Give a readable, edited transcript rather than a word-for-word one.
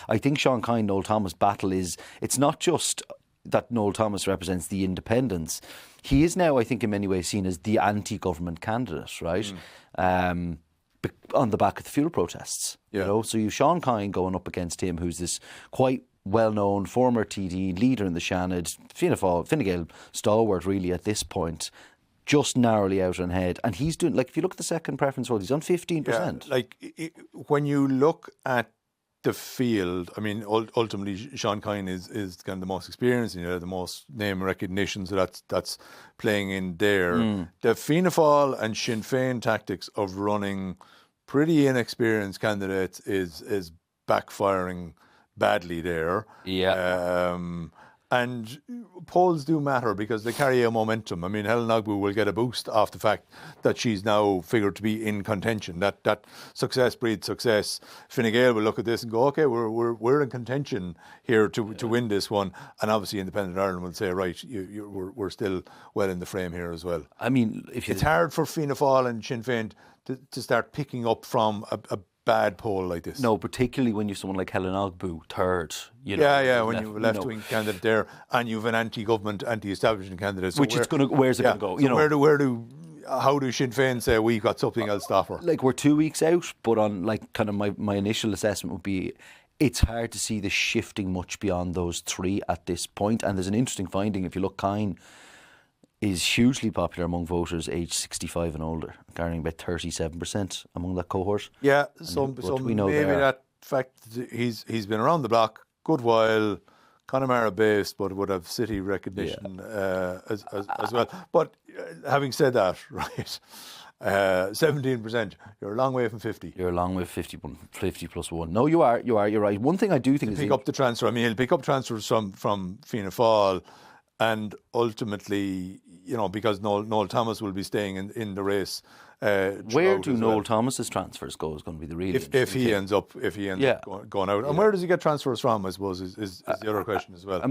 I think Sean Kine, Noel Thomas battle it's not just that Noel Thomas represents the independents. He is now, I think, in many ways seen as the anti-government candidate, right? On the back of the fuel protests. So you've Sean Kine going up against him, who's this quite well-known former TD leader in the Seanad, Fine Gael stalwart really at this point, just narrowly out on head. And he's doing, like, if you look at the second preference vote, he's on 15%. When you look at the field, I mean, ultimately Sean Kine is kind of the most experienced, the most name recognition, so that's playing in there. The Fianna Fáil and Sinn Féin tactics of running pretty inexperienced candidates is backfiring badly there. And polls do matter because they carry a momentum. I mean, Helen Ogbu will get a boost off the fact that she's now figured to be in contention. That success breeds success. Fine Gael will look at this and go, okay, we're in contention here to win this one. And obviously Independent Ireland will say, right, we're still well in the frame here as well. I mean, it's hard for Fianna Fáil and Sinn Féin to start picking up from a bad poll like this. No, particularly when you've someone like Helen Ogbu, third. When you have a left-wing candidate there and you have an anti-government, anti-establishment candidate. So where's it going to go? So how do Sinn Féin say we've got something else to offer? Like, we're 2 weeks out, but on kind of my initial assessment would be it's hard to see this shifting much beyond those three at this point. And there's an interesting finding. If you look, Kine is hugely popular among voters aged 65 and older, carrying about 37% among that cohort. Yeah, so maybe that fact he's been around the block a good while, Connemara based, but would have city recognition as well. But having said that, right, 17%, you're a long way from 50. You're a long way from 50 plus 1. No, you're right. One thing I do think is pick up the transfer. I mean, he'll pick up transfers from Fianna Fáil. And ultimately, because Noel Thomas will be staying in the race. Where do Noel Thomas's transfers go is going to be the real if he ends up going out. And where does he get transfers from, I suppose, is the other question as well.